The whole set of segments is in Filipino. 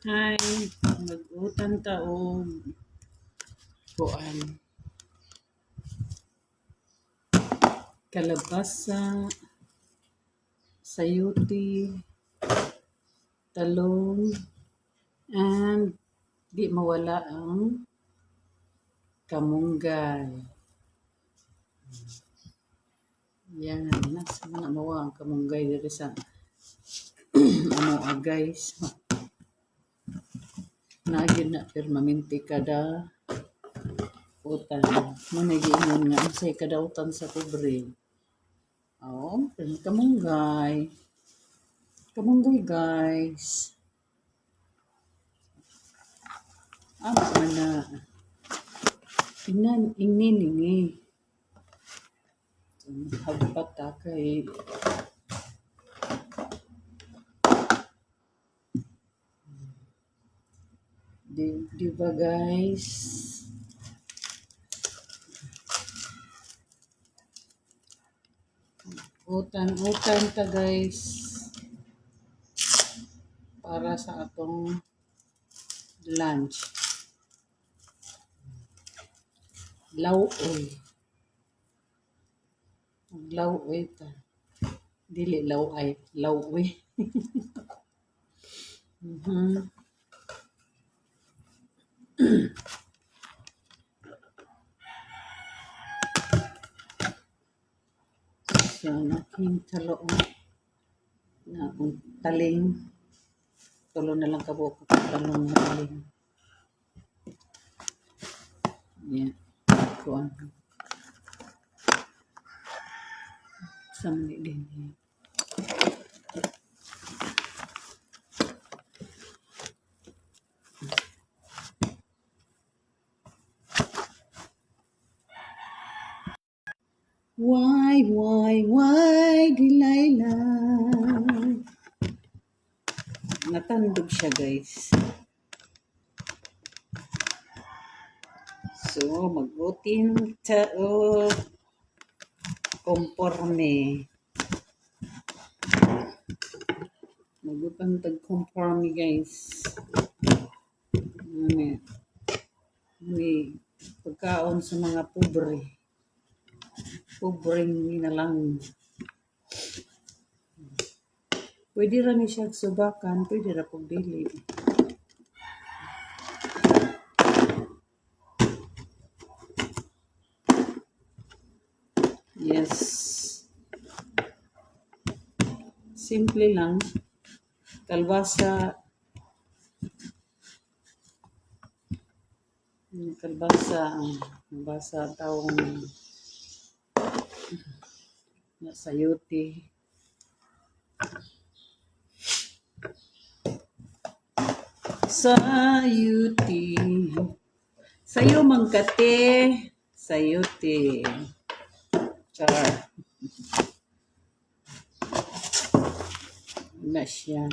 Hi, mag-utang ta og kuan, kalabasa, sayuti, talong, and di mawala ang kamunggay. Yan, nasa mga mawa ang kamunggay dito sa guys. Nagyan na permanente kada utan. Managiingon nga say kada utan sa pobre. Oh, kamunggay. Kamunggay guys. Apa na? Inan ingningi. Hagpat ta kay di ba guys? Utan ta guys para sa atong lunch. Lauoy. Lauoy ta. Dili lauay, lauoy. So, naking taloon na akong taling. Tulo na lang kabo ko talong na taling. Yan. Kuan. Samli din. Why, Delilah? Natandog siya, guys. So, mag-utin tao komporme. Mag-utang tag-komporme, guys. May pagkaon sa mga pobre. Pobreng na lang. Pwede rin siya subakan, pwede rin pong dili. Yes. Simple lang. Kalbasa, taong sayuti. Sayo mangkate, sayuti. Char. Na siya.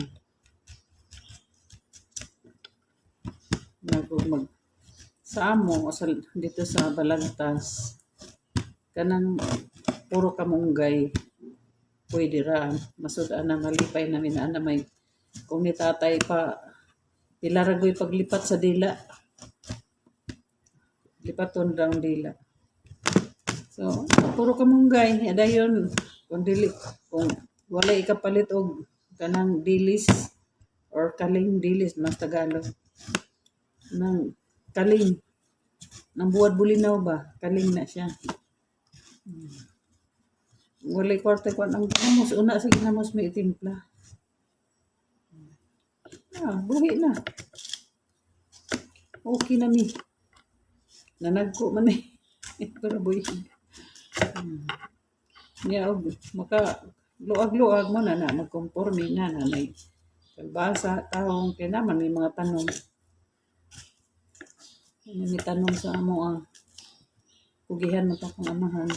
Samo dito sa Balagtas. Kanang puro kamunggay. Pwede ra. Masudaan na malipay namin na may kung ni tatay pa ilaragoy paglipat sa dila. Lipaton daw dila. So, puro kamunggay. Adayon, kung wala ikapalit og kanang dilis or kaling dilis, mas Tagalog. Nang kaling. Nang buwad bulinaw ba? Kaling na siya. Walay kwarta ko ang ginamos. Una sa ginamos may itimpla. Buhi na. Okay na mi. Nanagko man eh. Pero buhi. Maka luag-luag mo na magkomporme na may kalbasa, tahong, kaya naman may mga tanong. May tanong sa amo pugihan mo kung amahan.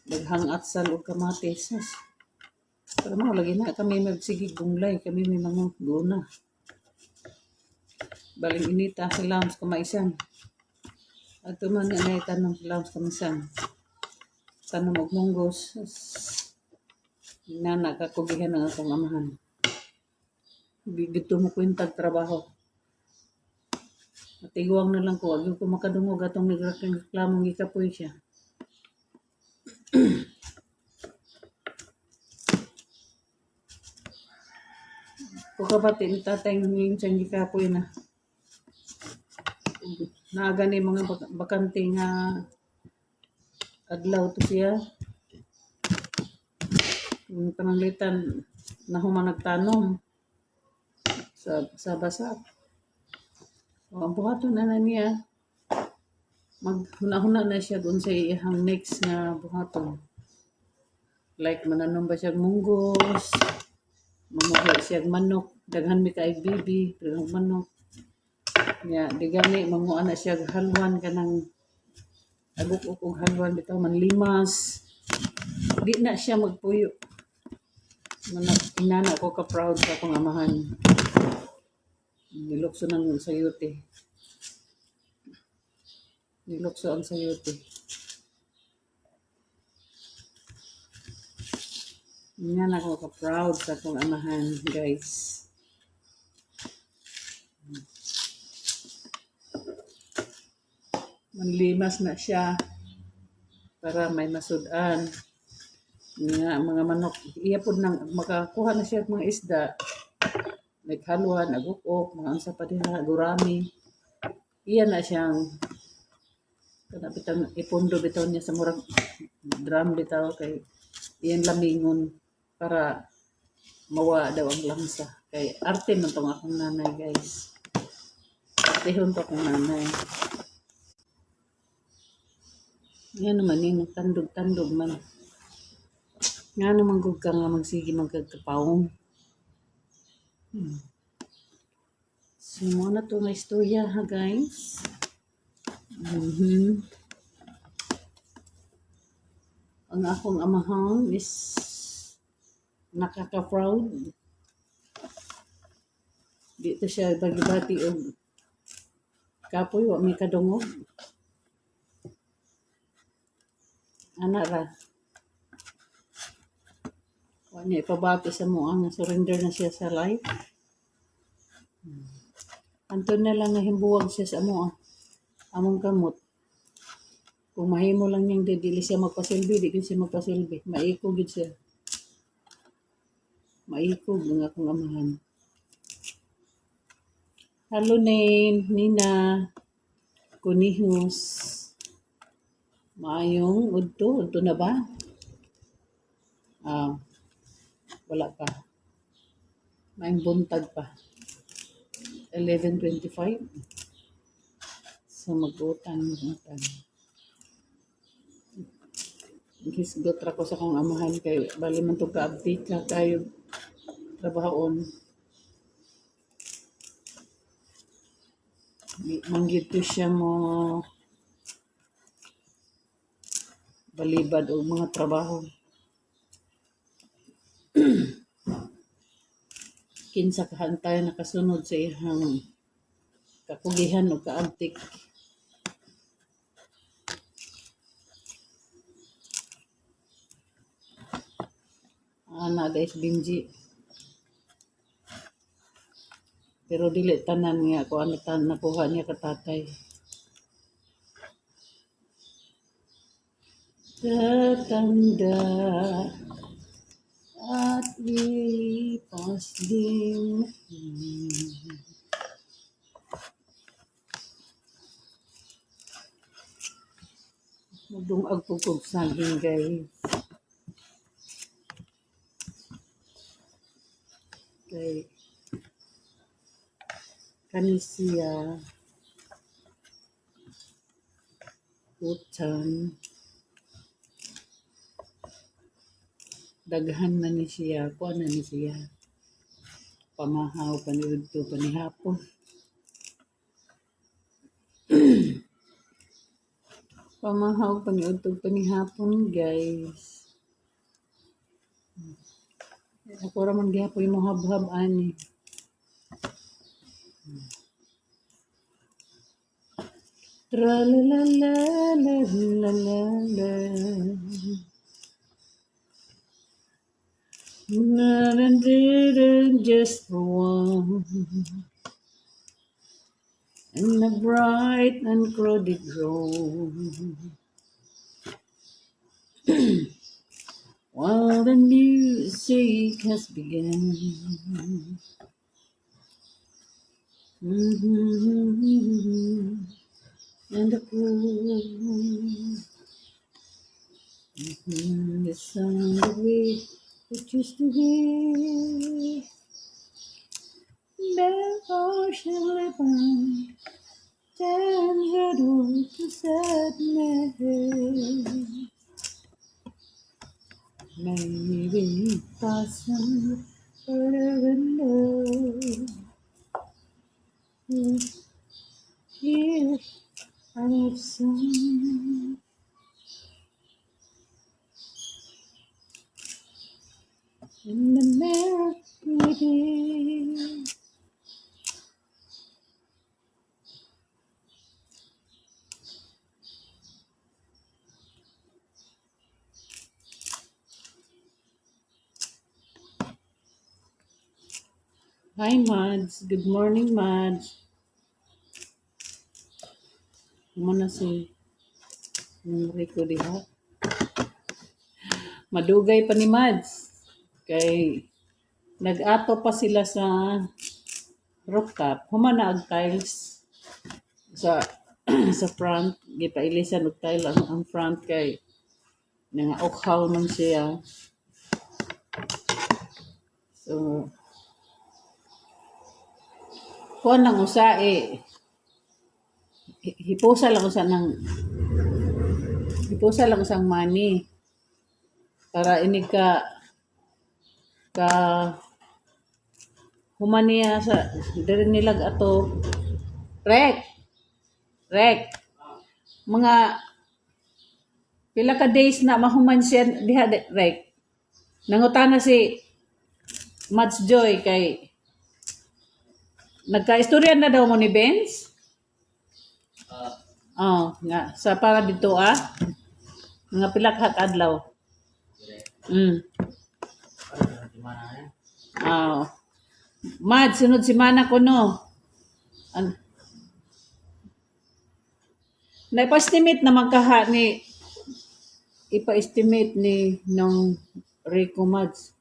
Daghang atsal o kamatis. Pero mo, lagi na kami magsigig bunglay. Kami may mga guna. Baling inita sa lounge kamaisan. At man na tanong sa lounge kamaisan. Tanong og munggos. Na nakakugihan ang akong amahan. Gito mo kwentag trabaho. Matiguang na lang ko, wag yung ko makadungog atong nagreklamong gikapoy siya. Kung kabatin, tatay ng siyang gikapoy na. Naaga ni mga bakante nga adlaw to siya. Yung pananglitan na human nagtanom sa basak. O, ang buhaton na niya, maghuna-huna na siya doon sa iyang next nga buhaton. Like mananom ba siya munggos, mamuhi siya manok, daghan mi kay bibi, pero manok. Nya di gani manguha na siya halwan kanang aguk og halwan bitaw man limas. Di na siya magpuyo. Inana ko ka proud sa akong amahan. Nilukso ng sayote. Nilukso ang sayote. Yan ako ka proud sa akong amahan, guys. Manlimas na siya para may masudan. Nga mga manok, iya po nang makakuha na siya mga isda. Naghalwan, nagukok, mga ansa pa diha, gurami. Iya na siyang kana bitaw ipundo bitaw niya sa murag drum bitaw kay iyan lamingon para mawa daw ang lamsa. Kay arte man tong akong nanay, guys. Artehon to akong nanay. Yan naman yung tandog-tandog man. Nga naman gud ka nga magsige magkagkapawong. So, muna to may istorya ha, guys. Ang akong amahang is nakaka-proud. Dito siya bagi-bati og kapoy, wa may kadungog. Ana ra. Wa niya ipabati sa mo ang surrender na siya sa life. Anton na lang nga himbuwag siya sa mo among kamot. Kung mahimo lang niyang dili siya magpasilbi, di siya magpasilbi. Maikog gid siya. Maikog ang akong amahan. Hello, Nina. Kunihos. Maayong udto na ba? Wala pa. Maayong buntag pa. 11:25. So mag-utang. Hisgot ra ko sa kong amahan kay bali man to ka-update na tayo trabahoon. Manggit ko siya mo balibad o mga trabaho. Kinsa kahantay nakasunod sa ihang kapugihan o kaantik. Ana guys, Benji. Pero dili tanan nga ko ano tan nakuha niya katatay. Tatanda at lipas din. Magdungag pugog saging, guys. Kay kanisiya utang daghan na ni siya, kuha na ni siya. Pamahaw, panirudto, panihapon. Pamahaw, panirudto, panihapon, guys. Ako raman gihapon yung muhab-hab ani. Tra-la-la-la-la-la-la-la. Not and just for one. In a bright and crowded room. While the music has begun. And the pool. The sound of it used to be. Never shall I find. Turn her to sadness. Maybe passing for a window. Here I have some in the mirror, maybe. Hi, Mads. Good morning, Mads. Muna si Rico diha. Madugay pa ni Mads. Kay nag-ato pa sila sa rooftop. Humana ang tiles sa sa front. Gipailisan og tile ang front kay nangaokhaw man siya. So, kuan lang usa hipusa lang usa hipusa lang usang money para ini ka humaniya sa diri nilag ato rek mga pila ka days na mahuman siya diha rek nangutana si Mads Joy kay nagka-istorya na daw mo ni Benz. Nga sa para dito mga pila ka adlaw. Mad, sunod semana ko no. Naipa-estimate naman kaha ni ipa-estimate ni nung Rico Mads.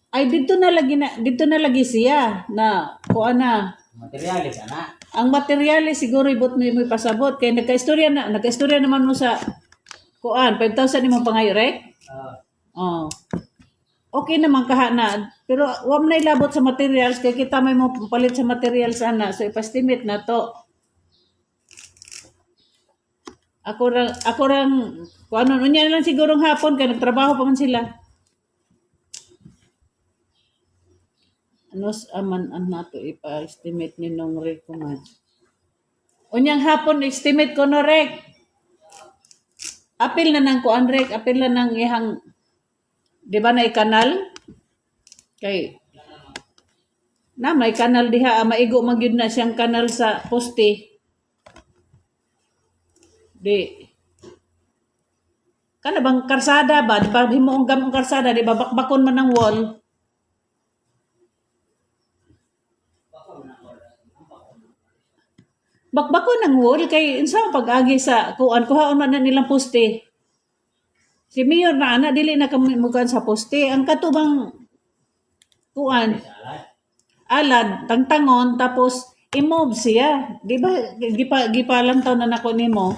Ay dito na lagi siya na kuan na Materialis ana. ang materyales siguro ibot mo pasabot kay nagka-istorya naman mo sa kuan 5,000 imong pangayo rek. Okay naman kaha na pero wa man ilabot sa materials kay kita may mo palit sa materials ana so ipa-estimate na to. Ako rang kuan unya lang sigurong hapon kay nagtrabaho pa man sila. Anos aman nato ipa-estimate ni nung Rico Mads. Unyang hapon estimate ko no rek. Apil na nang kuan rek, apil na nang ihang di ba na kanal? Kay na may kanal diha maigo man gyud na siyang kanal sa poste. Di kana bang karsada ba? Di ba himuong gamong karsada, di ba bakbakon man ang wall? Bakbakon ang wall kay unsa pag-agi sa kuhaon man na nilang poste. Si Mayor na ana dili na kamukan sa poste. Ang katubang kuan alad tangtangon tapos i-move siya. Di ba gipalantaw na nako nimo.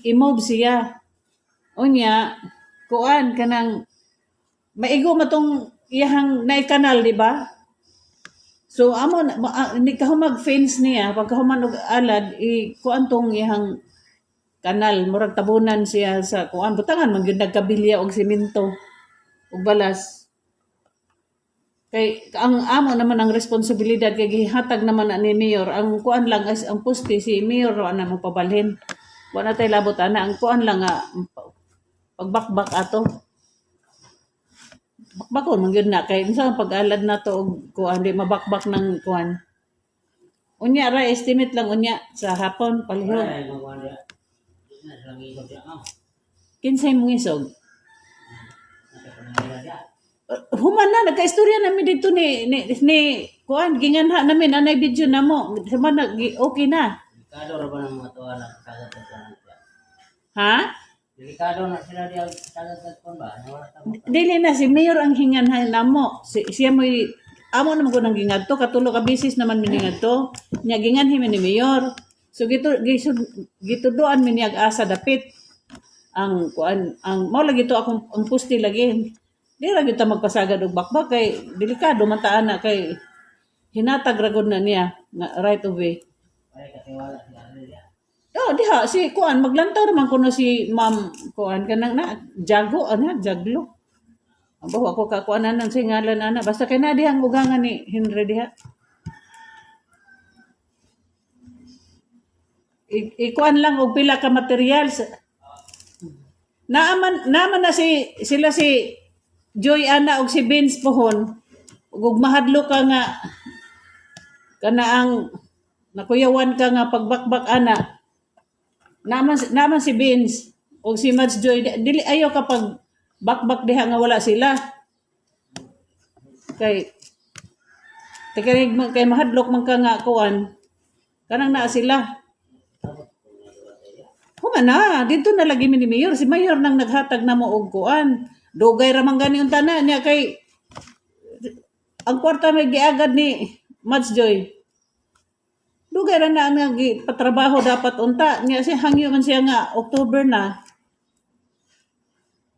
I-move siya. Unya kuan kanang maigo matong iyang naikanal di ba? So amo ni kahumag fence niya pagkahuman og alad kuan tong iyang kanal murag tabunan siya sa kuan butangan man gyud nagkabilya og semento og balas kay ang amo naman ang responsibilidad kay gihatag naman ni Mayor ang kuan lang as ang poste si Mayor ana mo pabalhin wa na tay labot ana ang kuan lang pagbakbak ato bakbakon man gyud na kay unsa pag-alad na to og kuan di mabakbak ng kuan unya ra estimate lang unya sa hapon palihog kinsay mong isog Human na, nagka-istorya namin dito ni kuan, ginganha namin, anay video na mo. Human na, okay na. Delikado ra ba ng mga tuwa na kagat at kuwan siya? Ha? Delikado na sila diya kagat at kuwan ba? Wala ta mo. Dili na, si Mayor ang hinganhay na mo. Siya mo'y, amo naman ko nang gingadto, katulo ka bisis naman miningadto. Nya ginganhi mi ni Mayor. So gituduan mi niyag asa dapit. Ang kuan, ang mao lagi to akong ang pusti lagi. Di ra gyud ta magpasagad og bakbak kay delikado man ta ana kay hinatag ra gud na niya nga right of way. Ay katiwala si Arnel ya. Oh, diha si kuan maglantaw naman kuno si Ma'am kuan kanang na jago ana jaglo. Abo ako ka kuanan nang singalan ana basta kay na dihang ugangan ni Henry diha. Ikuan lang og pila ka materials. Naaman na sila si Joy ana og si Vince pohon. Ug mahadlo ka nga kana ang nakuyawan ka nga pagbakbak ana. Naman si Vince o si Mads Joy dili ayo kapag bakbak diha nga wala sila. Kay kay mahadlok man ka nga kuan kanang naa sila. Human na dito na lagi mi ni Mayor si Mayor nang naghatag na mo og kuan. Dugay ra man gani unta na niya kay ang kwarta may giagad ni Mads Joy. Dugay ra na nga patrabaho dapat unta niya si hangyo man siya nga October na.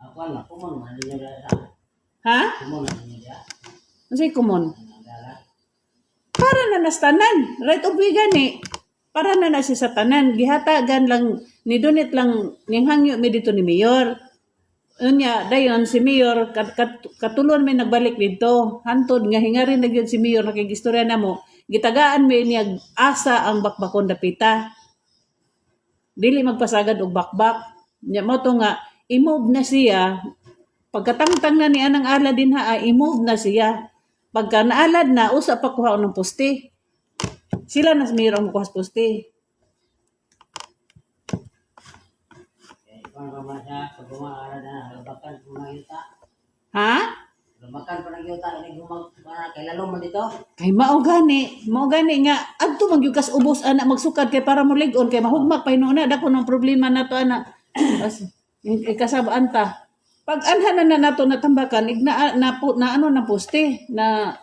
Ako na kumon man niya diya. Ha? Kumon man niya diya. Unsay kumon? Nagala. Para na nastanan. Right of way gani. Para na siya sa tanan. Gihatagan lang, ni Donit lang, ning hangyo mi dito ni Mayor. Unya, dayon si Mayor, katulon may nagbalik dito. Hantod nga hingarin na gyud si Mayor, nakigistorya na mo. Gitagaan may niya asa ang bakbakon dapita. Dili magpasagad og bakbak. Nya mo to nga, i-move na siya. Pagkatangtang na ni anang alad din ha, i-move na siya. Pagka naalad na, usa pa kuha ng poste. Sila na mayroong kuha poste. Kung siya, pag gumaara na, labakan po na yuta. Ha? Labakan po na yuta, ini kay lalo mo dito. Kay mao gani nga adto man gyud kas ubos ana magsukad kay para mo lig-on kay mahugmak pa inuna dako ng problema nato ana. Kasabaan ta. Pag anhan na nato natambakan igna na ano na poste na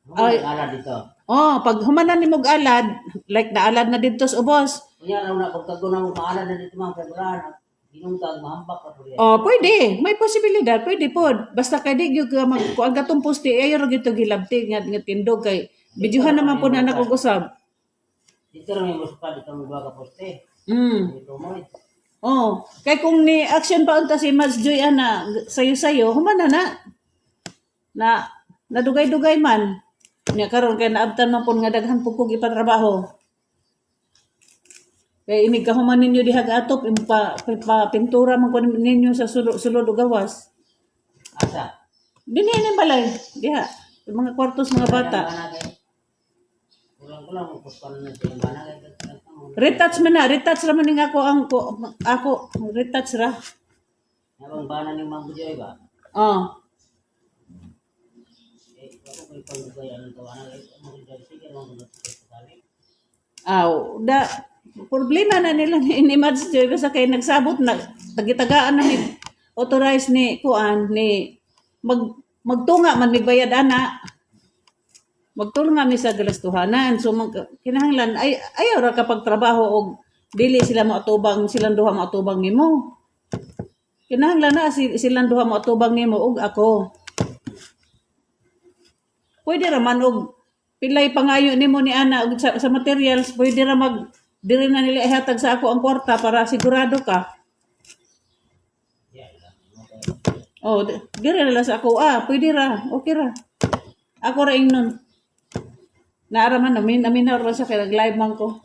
Ay, ala dito. oh pag humanan nimog alad like naalad na didto sa ubos. Kunya raw na pagkagunang maala na dito mga February. Ginungtag mahambak ka po yan. Oh, pwede. May posibilidad. Pwede po. Basta kay di gyud ka kuan katong poste ayo ra gyud to gilabti nga tindog kay bidyuhan naman po na anak og usab. Dito rin yung musupa dito ang ka poste. Dito mo eh. Oh, kay kung ni action pa unta si Mads Joy ana sayo-sayo humana na nadugay-dugay man. Nya karon kay naabtan man pud nga daghan pud kog ipatrabaho. Kay imig kahuman ninyo diha atop pa pintura man ko ninyo sa sulod ug gawas. Asa? Dinhi ni balay diha. Yung mga kwartos mga bata. Kulang-kulang mo puspan na siya. Banagay ka. Retouch man na, retouch ra man ning ako retouch ra. Nabang bana ni Mang Bujoy ba? Oh. Ako may pagdugay anong tawanan. Mang Bujoy, sige lang mo natin. Aw, problema na nila ni Mads Joy basta kay nagsabot na tagitagaan na ni authorized ni kuan ni magtunga man migbayad ana. Magtulong mi sa galastuhanan. So kinahanglan ayaw ra kapag trabaho og dili sila maatubang silang duha maatubang nimo. Kinahanglan na silang duha maatubang nimo og ako. Pwede ra man og pilay pangayo nimo ni ana og sa materials pwede ra diri na nila ihatag sa ako ang kwarta para sigurado ka. Oh, diri na lang sa ako. Pwede ra. Okay ra. Ako ra ingnon. Naaraman namin na ra sa kay live man ko.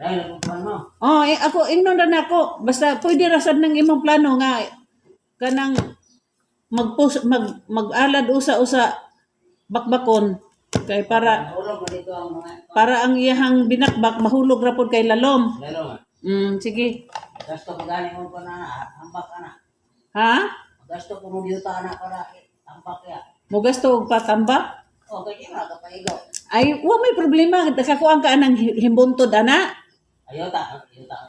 Aray, napupuan mo. Oh, ako ingnon ra nako. Basta pwede ra sad nang imong plano nga kanang mag-alad usa-usa bakbakon kay para Mahulog na dito ang mga... para ang iyahang binakbak mahulog ra pod kay lalom. Lalo nga. Sige. Gasto ko gani mo pa na hambak ka na. Ha? Gasto ko mo dito anak para tampak ya. Mugasto og patambak? O, kaya nga, kapaigaw. Ay, wa may problema. Nakakuha ka ng himbuntod, ana. Ayota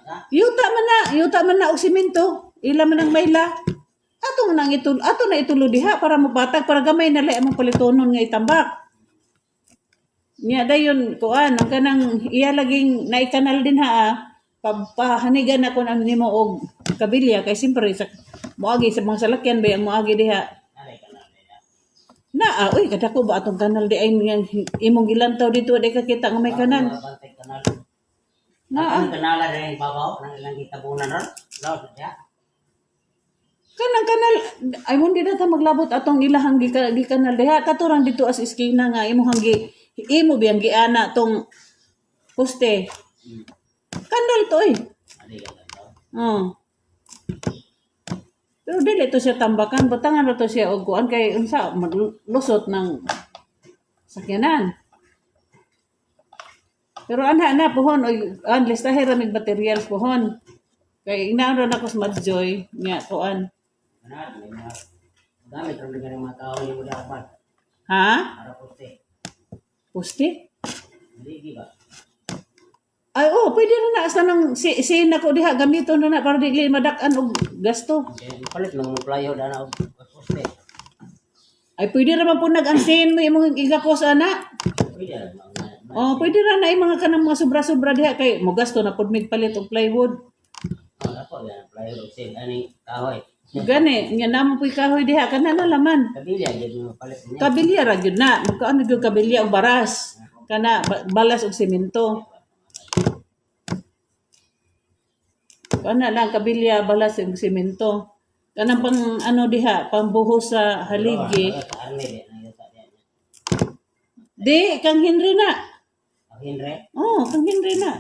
na. Yuta man na og simento. Ila man ang mayla. Ato na itulo diha para mapatag para gamay na lay among palitonon nga itambak. Nya dayon kuan ang kanang iya laging naikanal din ha. Pahanigan ako na nimo og kabilya kay simpre sa moagi sa mga salakyan ba ang moagi diha. Alay ka na. Uy kadako ba atong kanal di ay imong gilantaw dito di ka kita nga may kanal. Bantay kanal. Naa. Ang kanala na yung babaw, nang ilang kitabunan ron. Lord, ya. Kanang kanal ay mo di na ta maglabot atong ilahang gikanal diha katurang dito as iskina nga imong imo biyang giana tong poste. Kanal to eh. Alay ka na. Oh. Pero dili to siya tambakan, butangan to siya og kuan kay unsa maglusot ng sakyanan. Pero ana pohon og listahe ra mig materials pohon. Kay inaon ra ko sa Madjoy nya kuan. Anak, may mga gamit rin ng mga tao yung dapat. Ha? Para poste. Poste? Hindi ba? Ay pwede na asa nang si nako diha gamiton na para dili madak-an og gasto. Kaya palit lang mo playo na og poste. Ay pwede ra man po nag-ansin mo imong igakos ana. Pwede lang. Pwede ra na mga kanang mga sobra-sobra diha kay mo gasto na pud mig palit og plywood. Ako yan, playo og sin. Ani, kahoy. Gani, nya namo puy kahoy diha kana na laman. Kabilya, yun mo palit niya. Kabilya ra gyud na, magkaano gyud kabilya og baras. Kana balas og semento. Kana lang kabilya balas og semento. Kanang pang ano diha, pambuhos sa haligi. Sa arne, di. Nayota diyan. Di kang Henry na. Ang Henry, Kang Henry na.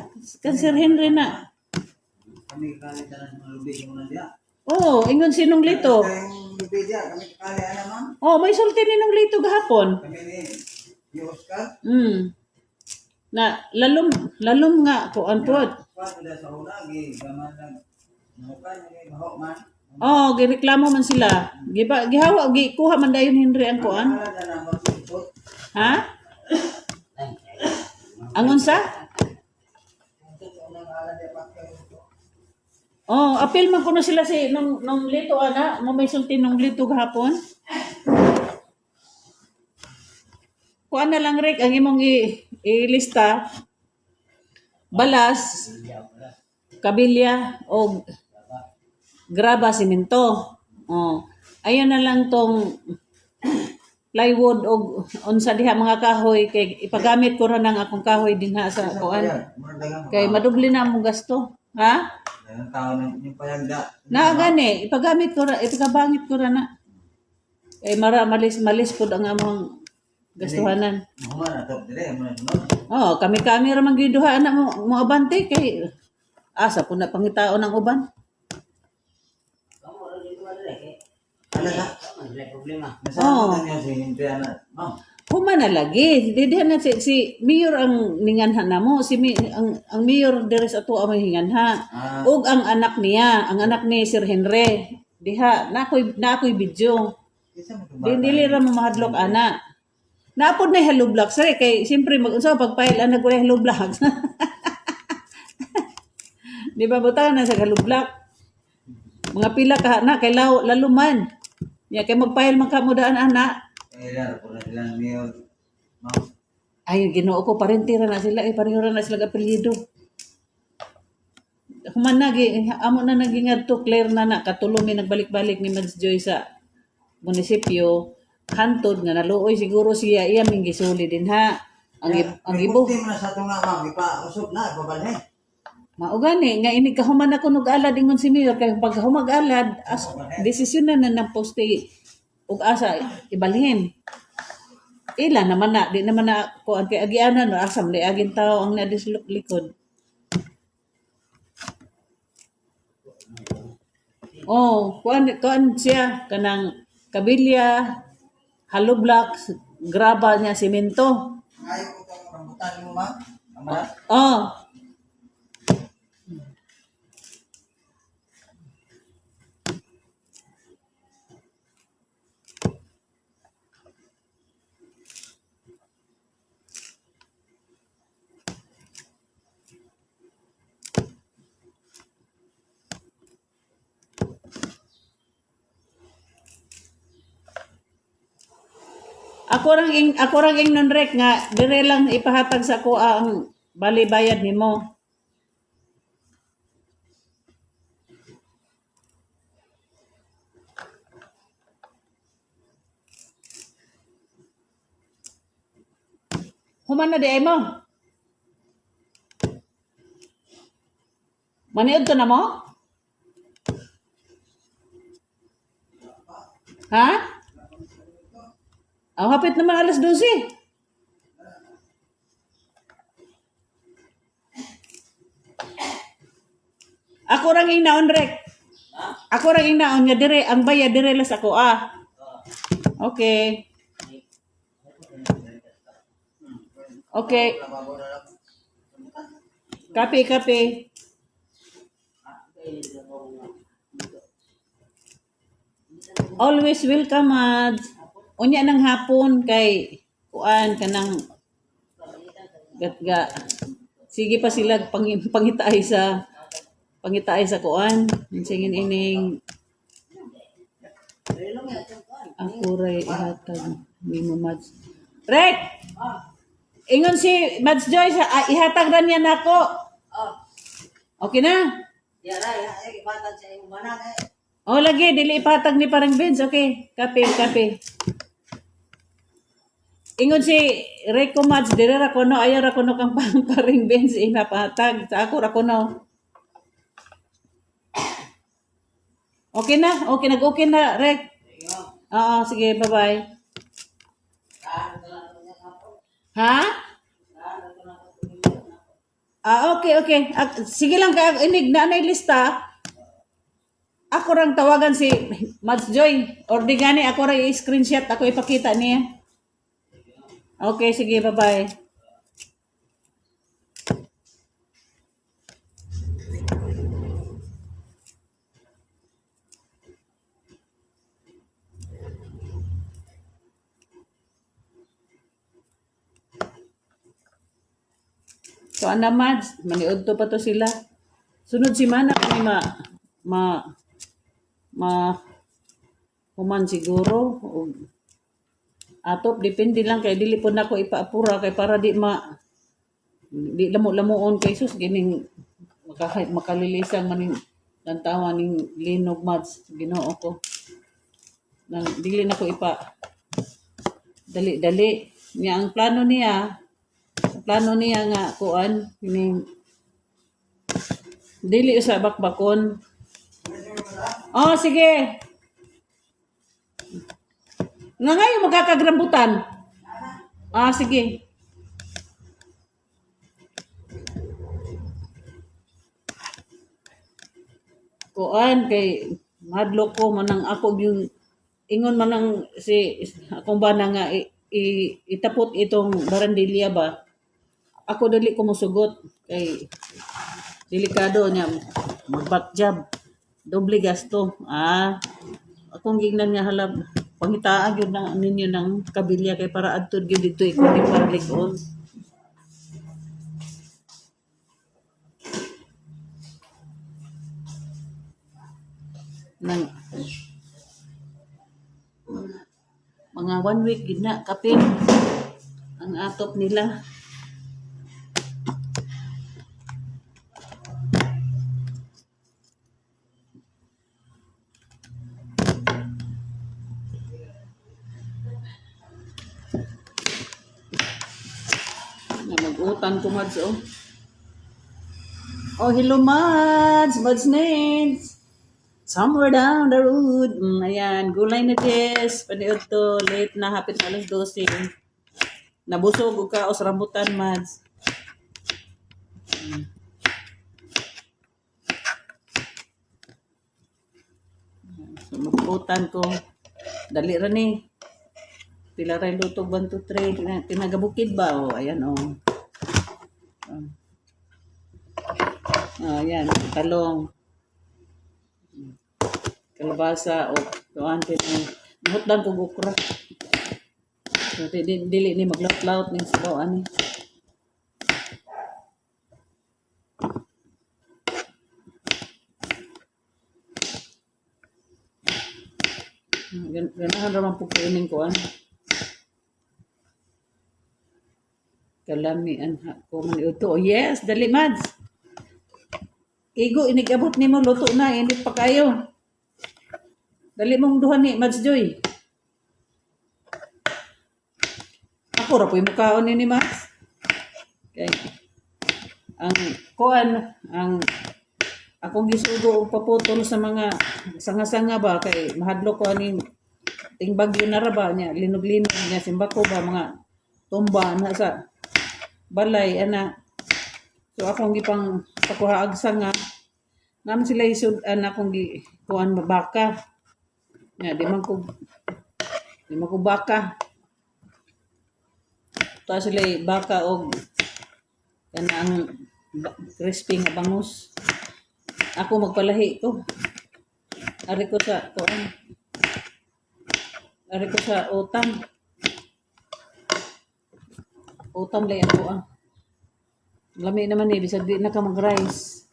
Kang Sir Henry na. Kami kali tanan mga lubi yung mga diya. Ingon sinong lito. Kayong lubi diya, kami kali ana ma'am. May sulti ninong lito gahapon. Kami ni Oscar. Na lalom nga kuan pod. Kuan da sa una gi gaman nag mukan ni baho man. Gireklamo man sila. Gihawa kuha man dayon Henry ang kuan. Ala na magsipot. Ha? Angon sa? Unang ala de pakay. Apil man kuno sila si nung lito ana, mo may sulti nung lito gahapon. Kuan na lang rek ang imong ilista. Balas, kabilya o graba simento. Ayan na lang tong plywood o unsa diha mga kahoy kay ipagamit ko ra nang akong kahoy dinha sa kuan. Kay madubli na mo gasto. Ha? Ang tao yung payagda. Gani, ipagamit ko ra, ipagabangit ko ra na. Kay malis pud ang among gastuhanan. Human na top dire mo no. Kami ra man giduha na mo abante kay asa pud na pangitaon ang uban. kamu orang dito ano eh. Ala na. Kamu may problema. Nasama niya si Hindi ana. Ma'am. Human na lagi. Didihan na si Mayor ang ninganha na mo. Ang Mayor dire sa ato ang hinganha. Ug ang anak niya, ang anak ni Sir Henry. Diha, nakoy video. Isa mo to. Dili ra mo mahadlok ana. Naapod na hello blocks kay siyempre mag-unsa pagpahil ana ko hello blocks. Di ba butaw na sa hello block. Mga pila ka na kay laluman. Ya kay magpahil man kamo daan ana. Ila po na silang mayor. Ma'am. Ay, Ginoo ko parentira na sila pareho ra na sila apelyido. Human na amo na naging adto clear na katulong mi nagbalik-balik ni Mads Joy sa munisipyo hantod nga naluoy siguro siya iya ming gisuli din ha. Ang ibo Team na sa tunga ma'am, ipa-usop na babalhe. mao gani nga inig kahuman ako nag-alad ingon si Mayor kay pag humag-alad desisyon na ng poste ug asa ibalhin. Ila naman na di naman na ko ang kay agianan no asam li agin tao ang nadislok likod. Kuan siya kanang kabilya, hollow blocks, graba niya semento. Ayaw ko itong rambutan mo ma'am. Amarat. Ako rang ing non-rek nga dire lang ipahatag sa ko ang bali bayad nimo. Human na di ay mo. Maniud to na mo? Ha? Ang hapit naman alas 12. Ako rang ing naon rek. Ako rang ing naon nga dire ang bayad dire lang sa ko Okay. Okay. Kape. Always welcome, Mads. Unya ng hapon kay kuan kanang gatga. Sige pa sila pangitaay sa kuan. Singin ining ako ray ihatag ni mo Mads. Rek! Ingon si Mads Joyce, ihatag ra niya nako. Okay na? Ibatag sa iyong manang Oh, lagi, dili ipatag ni parang Vince. Okay, kape. Ingon si Rico Mads, dire ra kuno, ayaw ra kuno kang paring Vince, inapahatag. Sa ako ra kuno. Okay na? Okay na, Rick. Oo, sige, bye-bye. Ha? Okay. Sige lang, kaya inig na lista. Ako rang tawagan si Mads Joy. Or di gani, ako rang i-screenshot. Ako ipakita niya. Okay, sige, bye-bye. So, ana Mads, maniud to pa to sila. Sunod si Mana kami human siguro. Atop, depende lang kay dili po na ko ipaapura kay para di lamo-lamuon kay sus gining makalilisang maning lantawan ning linog Mads Ginoo ko. Nang dili na ko dali niya ang plano niya nga kuan ning dili sa bakbakon. Oh, sige. Nga ngayon magkakagrambutan. Sige. Kuan kay madlo ko manang ako yung ingon manang si akong bana nga itapot itong barandilya ba. Ako dili ko mosugot kay delikado niya mag-back job. Doble gasto. Akong gingnan nga halab pangitaan yun na ninyo ng kabilya kay para adtod gyud dito kundi para likon. Nang mga 1 week gid na kapin ang atop nila. Na mag-utan ko Mads hello Mads Neds. Somewhere down the road. Ayan, gulay na Jess. Paniod to. Late na, hapit na alas 12. Nabusog o ka o sa rambutan, Mads. So, magputan ko. Dali ra ni. Pila rin lutog 1, 2, 3. Tinagabukid ba? Ayan ayan, talong. Kalabasa tuan nahutdan ko gukra. So, dili ni maglaut-laut ning sabaw ani. Ganahan raman po kainin ko Kalamian ha ko man ito. Oh, yes, dali mads. Igo inigabot nimo luto na init pa kayo. Dali mong duha ni Mads Joy. Ako ra po'y mukaon ni Mads. Kay ang kuan ang akong gisugo og paputol sa mga sanga-sanga ba kay mahadlok ko ani ting bagyo na ra ba niya linog-linog niya simbako ba mga tumba na sa balay ana. So akong gipang pakuha ag sanga naman sila isud akong gi kuan baka. Ya di man ko baka. Ta sila baka og kanang crispy nga bangus. Ako magpalahi ko. Ari ko sa kuan. Ari ko sa utang. Utang lay ako ah. Lami naman eh, bisag di na ka mag-rice.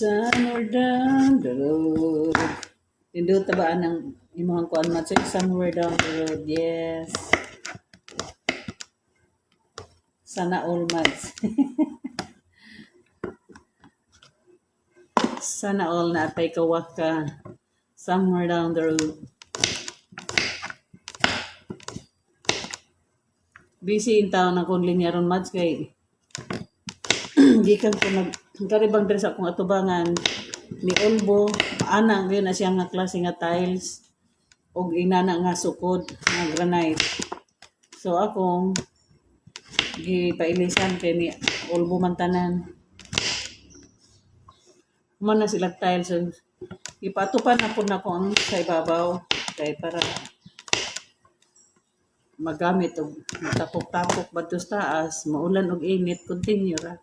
Somewhere down the road. Tindot tabaan ng imong kuan match somewhere down the road. Yes. Sana all mads. Sana all na atay kawak ka somewhere down the road. Busy in town akong linyaron mads kay gikan ko karibang dress akong atubangan ni Olbo anang yun na siya nga klase nga tiles og inana nga sukod nga granite. So akong gipailisan kay ni Olbo mantanan. Man na sila tiles so ipatupan na po na ko ang sa ibabaw kay para magamit og matapok-tapok batos taas maulan og init continue ra.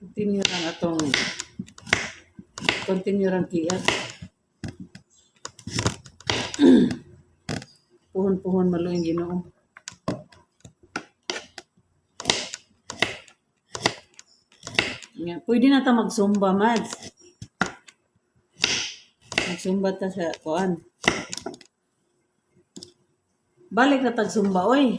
Continue lang atong continue lang kiyat. Puhon-puhon maluing Ginoo. Nga, pwede na ta magsumba mads. Magsumba ta sa kuan. Balik na tagsumba oy.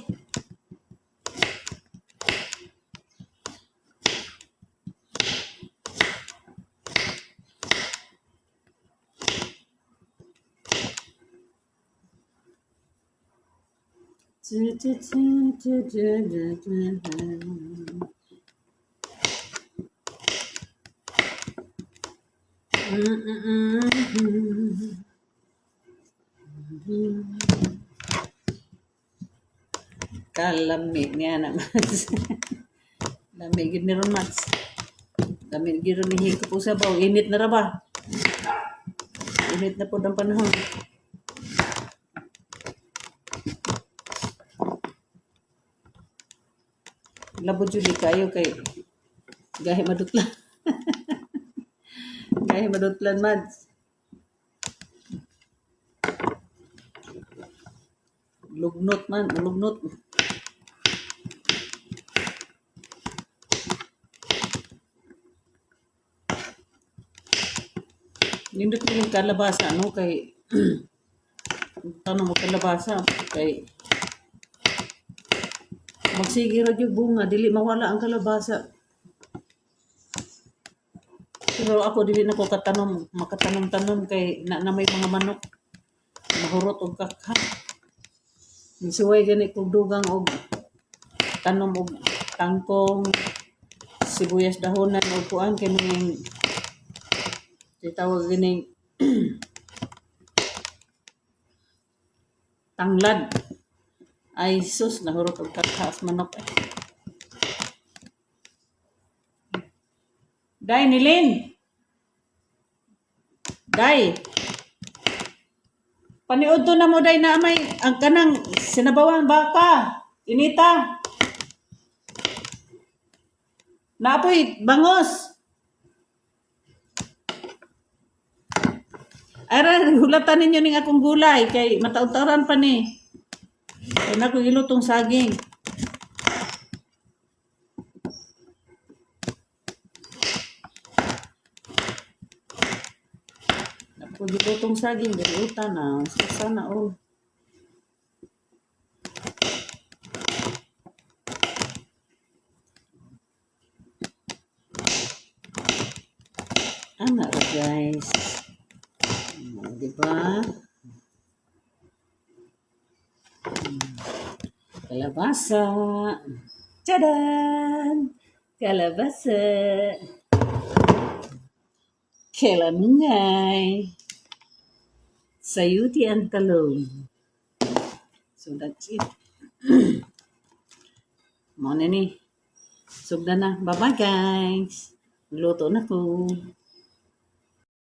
Kalami niya na mas. Lami gid ni ron mas. Lami gid ron ni higop sa baw. Init na ra ba? Init na po ang panahon. Labo jud kayo kay gahi madutlan. Gahi madutlan mads. Lugnot man, lugnot. Nindot ko yung kalabasa, no? Kay, tanong mo kalabasa, kay, magsige ra yung bunga, dili mawala ang kalabasa. Pero ako, dili na ko makatanom-tanom kay, na may mga manok, mahurot o kakha. Nisuway gani kong dugang og tanom og tangkong, sibuyas dahonan o kuan kay mga tawag gini tanglad. Ay sus, nahurot og kakhaas manok eh. Day Nilin. Day. Paniudto na mo day na may ang kanang sinabawan baka. Inita. Napoy bangos. Ara hulatan ninyo ning akong gulay kay mataud-tauran pa ni. Kay nako ilutong saging. gitutong saging dili uta na sana all. Ana ra guys. Di ba? Kalabasa. Tadan! Kalabasa. Kelamungay. Sayuti ang talong. So that's it. Mo na ni. Sugda na. Bye-bye guys. Luto na ko.